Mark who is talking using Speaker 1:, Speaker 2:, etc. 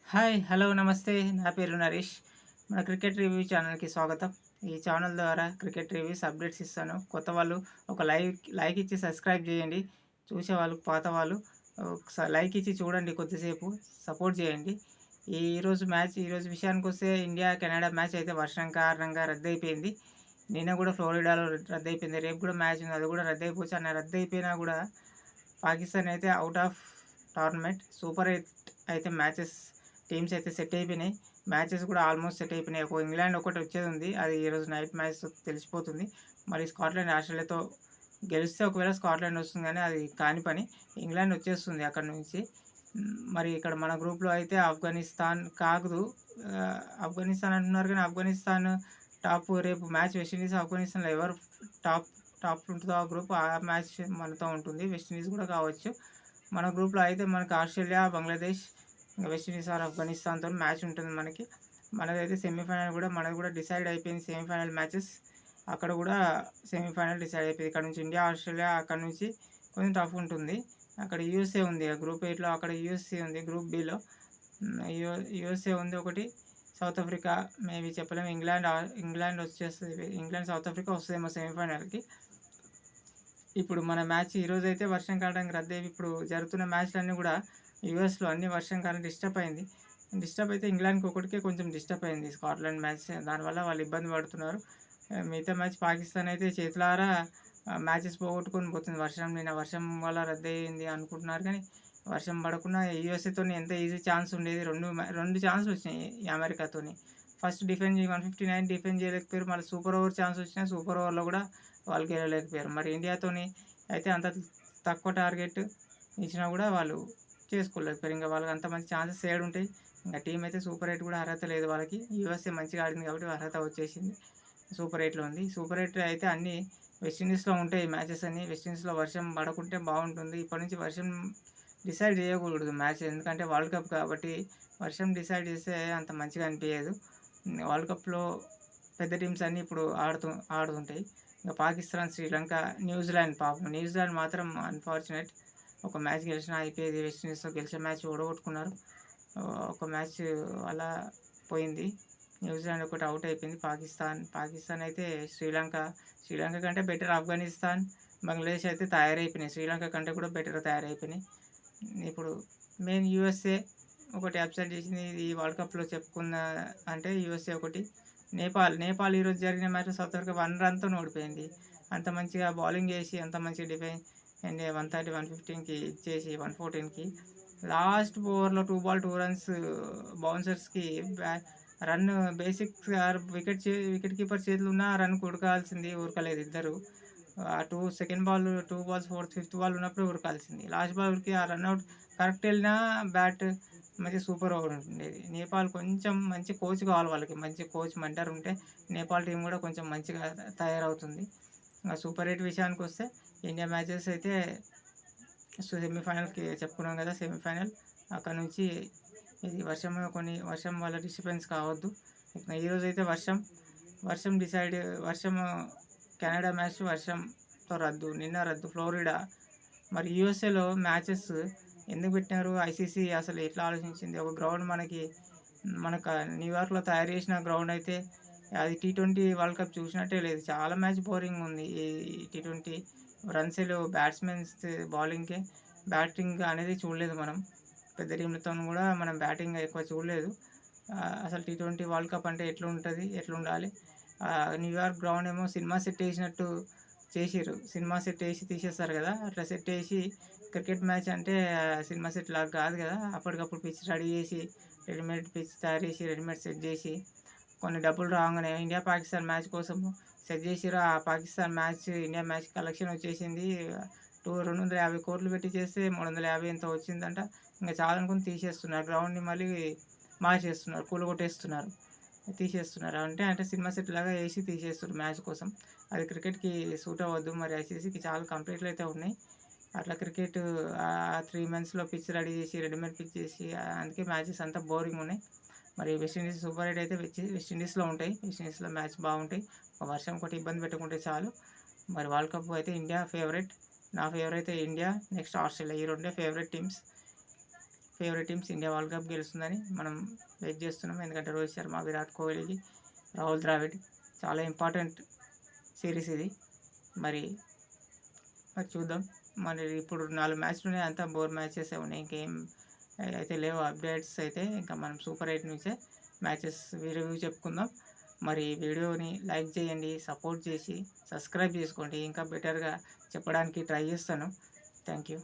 Speaker 1: Hi! Hello! నమస్తే. నా పేరు నరేష్. మన క్రికెట్ రివ్యూ ఛానల్‌కి స్వాగతం. ఈ ఛానల్ ద్వారా క్రికెట్ రివ్యూస్, అప్డేట్స్ ఇస్తాను. కొత్త వాళ్ళు ఒక లైక్ ఇచ్చి సబ్స్క్రైబ్ చేయండి. చూసేవాళ్ళు పాత వాళ్ళు లైక్ ఇచ్చి చూడండి కొద్దిసేపు. సపోర్ట్ చేయండి. ఈరోజు విషయానికొస్తే ఇండియా, కెనడా మ్యాచ్ అయితే వర్షం కారణంగా రద్దయిపోయింది. నిన్న కూడా ఫ్లోరిడాలో రద్దయిపోయింది. రేపు కూడా మ్యాచ్ ఉంది. అది కూడా రద్దయిపోవచ్చు. రద్దయిపోయినా కూడా పాకిస్తాన్ అయితే ఔట్ ఆఫ్ టోర్నమెంట్. సూపర్ 8 అయితే టీమ్స్ అయితే సెట్ అయిపోయినాయి. మ్యాచెస్ కూడా ఆల్మోస్ట్ సెట్ అయిపోయినాయి. ఇంగ్లాండ్ ఒకటి వచ్చేదుంది. అది ఈరోజు నైట్ మ్యాచ్‌తో తెలిసిపోతుంది. మరి స్కాట్లాండ్ ఆస్ట్రేలియాతో గెలిస్తే ఒకవేళ స్కాట్లాండ్ వస్తుంది గానీ అది కాని పని. ఇంగ్లాండ్ వచ్చేస్తుంది అక్కడి నుంచి. మరి ఇక్కడ మన గ్రూప్‌లో అయితే ఆఫ్ఘనిస్తాన్ కాదు. ఆఫ్ఘనిస్తాన్ అంటున్నారు కానీ ఆఫ్ఘనిస్తాన్ రేపు మ్యాచ్ వెస్టిండీస్, ఆఫ్ఘనిస్తాన్‌లో ఎవరు టాప్ టాప్‌లో ఉంటదో ఆ గ్రూప్ ఆ మ్యాచ్ మనతో ఉంటుంది. వెస్టిండీస్ కూడా కావచ్చు. మన గ్రూప్‌లో అయితే మనకు ఆస్ట్రేలియా, బంగ్లాదేశ్, వెస్టిండీస్ ఆర్ ఆఫ్ఘనిస్తాన్‌తోని మ్యాచ్ ఉంటుంది మనకి. మనదైతే మనది కూడా డిసైడ్ అయిపోయింది సెమీఫైనల్ మ్యాచెస్. అక్కడ కూడా సెమీఫైనల్ డిసైడ్ అయిపోయింది. ఇక్కడ నుంచి ఇండియా, ఆస్ట్రేలియా అక్కడి నుంచి కొంచెం టఫ్ ఉంటుంది. అక్కడ యూఎస్ఏ ఉంది. గ్రూప్ 8లో అక్కడ యూఎస్ఏ ఉంది. గ్రూప్ బిలో యూఎస్ఏ ఉంది ఒకటి. సౌత్ ఆఫ్రికా మేబీ చెప్పలేము. ఇంగ్లాండ్ వచ్చేస్తది. ఇంగ్లాండ్, సౌత్ ఆఫ్రికా వస్తదేమో సెమీఫైనల్‌కి. ఇప్పుడు మన మ్యాచ్ ఈరోజైతే వర్షం కారణంగా రద్దయి ఇప్పుడు జరుగుతున్న మ్యాచ్‌లన్నీ కూడా యూఎస్‌లో అన్నీ వర్షం కారణంగా డిస్టర్బ్ అయింది. డిస్టర్బ్ అయితే ఇంగ్లాండ్‌కి ఒకటికే కొంచెం డిస్టర్బ్ అయింది స్కాట్లాండ్ మ్యాచ్. దానివల్ల వాళ్ళు ఇబ్బంది పడుతున్నారు. మిగతా మ్యాచ్ పాకిస్తాన్ అయితే చేతులారా మ్యాచెస్ పోగొట్టుకొని పోతుంది. నిన్న వర్షం వల్ల రద్దయింది అనుకుంటున్నారు కానీ, వర్షం పడకుండా యూఎస్ఏతోని ఎంత ఈజీ ఛాన్స్ ఉండేది. 2 ఛాన్స్‌లు వచ్చినాయి ఈ అమెరికాతోని. ఫస్ట్ 159 డిఫెండ్ చేయలేకపోయారు. మళ్ళీ సూపర్ ఓవర్ ఛాన్స్ వచ్చినా సూపర్ ఓవర్‌లో కూడా వాళ్ళు గెలవలేకపోయారు. మరి ఇండియాతోని అయితే అంత తక్కువ టార్గెట్ ఇచ్చినా కూడా వాళ్ళు చేసుకోలేకపోయారు. ఇంక వాళ్ళకి అంత మంచి ఛాన్సెస్ ఏడుంటాయి. టీమ్ అయితే సూపర్ 8 కూడా అర్హత లేదు వాళ్ళకి. యూఎస్ఏ మంచిగా ఆడింది కాబట్టి అర్హత వచ్చేసింది. సూపర్ 8లో ఉంది. సూపర్ 8 అయితే అన్నీ వెస్టిండీస్‌లో ఉంటాయి మ్యాచెస్ అన్నీ. వెస్టిండీస్‌లో వర్షం పడకుంటే బాగుంటుంది. ఇప్పటి నుంచి వర్షం డిసైడ్ చేయకూడదు మ్యాచ్. ఎందుకంటే వరల్డ్ కప్ కాబట్టి వర్షం డిసైడ్ చేస్తే అంత మంచిగా అనిపియదు. వరల్డ్ కప్‌లో పెద్ద టీమ్స్ అన్నీ ఇప్పుడు ఆడుతుంటాయి. ఇంక పాకిస్తాన్, శ్రీలంక, న్యూజిలాండ్ మాత్రం అన్‌ఫార్చునేట్. ఒక మ్యాచ్ గెలిచినా అయిపోయేది. వెస్టిండీస్‌తో గెలిచే మ్యాచ్ ఓడగొట్టుకున్నారు. ఒక మ్యాచ్ అలా పోయింది. న్యూజిలాండ్ ఒకటి ఔట్ అయిపోయింది. పాకిస్తాన్ అయితే శ్రీలంక కంటే బెటర్ ఆఫ్ఘనిస్తాన్, బంగ్లాదేశ్ అయితే తయారైపోయినాయి. శ్రీలంక కంటే కూడా బెటర్‌గా తయారైపోయినాయి. ఇప్పుడు మెయిన్ యూఎస్ఏ ఒకటి అప్సెట్ చేసింది. ఈ వరల్డ్ కప్‌లో చెప్పుకున్న అంటే యూఎస్ఏ ఒకటి. నేపాల్ ఈరోజు జరిగిన మ్యాచ్‌లో సౌత్ ఆఫ్రికా 1 రన్‌తోని ఓడిపోయింది. అంత మంచిగా బౌలింగ్ చేసి, అంత మంచిగా అండ్ 130, 115కి ఇచ్చేసి 114కి లాస్ట్ ఓవర్‌లో 2 బాల్ 2 రన్స్ బౌన్సర్స్‌కి బ్యా రన్ బేసిక్ వికెట్ కీపర్ చేతిలో ఉన్న రన్‌కి ఉరకలేదు ఇద్దరు. 2 బాల్స్, ఫిఫ్త్ బాల్ ఉన్నప్పుడు ఉరకాల్సింది. లాస్ట్ బాల్‌కి ఆ రన్‌ఔట్ కరెక్ట్ ఎళ్ళినా బ్యాట్ మంచి సూపర్ ఓవర్ ఉండేది. నేపాల్ కొంచెం మంచి కోచ్ కావాలి వాళ్ళకి. మంచి కోచ్ మెంటర్ ఉంటే నేపాల్ టీమ్ కూడా కొంచెం మంచిగా తయారవుతుంది. సూపర్ 8 విషయానికొస్తే ఇండియా మ్యాచెస్ అయితే సెమీఫైనల్‌కి చెప్పుకున్నాం కదా! సెమీఫైనల్ అక్కడి నుంచి ఇది వర్షం వల్ల డిస్టర్బెన్స్ కావద్దు. ఈరోజైతే వర్షం డిసైడ్ వర్షం కెనడా మ్యాచ్ వర్షంతో నిన్న రద్దు ఫ్లోరిడా. మరి యూఎస్ఏలో మ్యాచెస్ ఎందుకు పెట్టినారు? ఐసీసీ అసలు ఎట్లా ఆలోచించింది? ఒక గ్రౌండ్ మనకు న్యూయార్క్‌లో తయారు చేసిన గ్రౌండ్ అయితే అది టీ20 వరల్డ్ కప్ చూసినట్టే లేదు. చాలా మ్యాచ్ బోరింగ్ ఉంది. ఈ టీ20 రన్సే లేవు. బ్యాటింగ్ అనేది చూడలేదు మనం. పెద్ద టీమ్‌లతోని కూడా మనం బ్యాటింగ్ ఎక్కువ చూడలేదు. అసలు టీ20 వరల్డ్ కప్ అంటే ఎట్లుండాలి? న్యూయార్క్ గ్రౌండ్ ఏమో సినిమా సెట్ ఏసినట్టు చేసిర్రు. సినిమా సెట్ ఏసి తీసేస్తారు కదా! అట్లా సెట్ ఏసి క్రికెట్ మ్యాచ్ అంటే సినిమా సెట్ లాగా కాదు కదా! అప్పటికప్పుడు పిచ్ రెడీ చేసి, రెడీమేడ్ పిచ్ తయారు చేసి, రెడీమేడ్ సెట్ చేసి, కొన్ని డబ్బులు రాంగానే ఇండియా, పాకిస్తాన్ మ్యాచ్ కోసం సెట్ చేసిర్రు. ఆ Pakistan match, India match collection వచ్చేసింది. 250 కోట్లు పెట్టి చేస్తే 350 ఎంతో వచ్చిందంట. ఇంక చాలనుకుని తీసేస్తున్నారు. గ్రౌండ్‌ని మళ్ళీ మార్చేస్తున్నారు. కూలగొట్టేస్తున్నారు. తీసేస్తున్నారు. అంటే సినిమా సెట్ లాగా ఏసి తీసేస్తుర్రు మ్యాచ్ కోసం. అది క్రికెట్‌కి సూట్ అవ్వద్దు. మరి ఐసీసీకి చాలా కంప్లైంట్లు అయితే ఉన్నాయి. అట్లా 3 మంత్స్‌లో పిచ్ రెడీ చేసి, రెడీమేడ్ పిచ్ చేసి అందుకే మ్యాచెస్ అంతా బోరింగ్ ఉన్నాయి. మరి వెస్టిండీస్ సూపర్ 8 అయితే వెస్టిండీస్‌లో ఉంటాయి. వెస్టిండీస్‌లో మ్యాచ్ బాగుంటాయి. ఒక వర్షం ఒకటి ఇబ్బంది పెట్టకుంటే చాలు. మరి వరల్డ్ కప్ అయితే ఇండియా ఫేవరెట్. నా ఫేవరెట్ అయితే ఇండియా, నెక్స్ట్ ఆస్ట్రేలియా. ఈ రెండే favourite teams. Favourite teams India world cup గెలుస్తుందని మనం వెయిట్ చేస్తున్నాం. ఎందుకంటే రోహిత్ శర్మ, విరాట్ కోహ్లీ, రాహుల్ ద్రావిడ్ చాలా ఇంపార్టెంట్ సిరీస్ ఇది. మరి మరి చూద్దాం. మరి ఇప్పుడు 4 మ్యాచ్లు ఉన్నాయి, అంతా బోర్ మ్యాచెస్ ఉన్నాయి, ఇంకేం అయితే లేవు అప్డేట్స్ అయితే. ఇంకా మనం సూపర్ 8 నుంచే మ్యాచెస్ రివ్యూ చెప్పుకుందాం. మరి వీడియోని లైక్ చేయండి, సపోర్ట్ చేసి సబ్స్క్రైబ్ చేసుకోండి. ఇంకా బెటర్గా చెప్పడానికి ట్రై చేస్తాను. Thank you.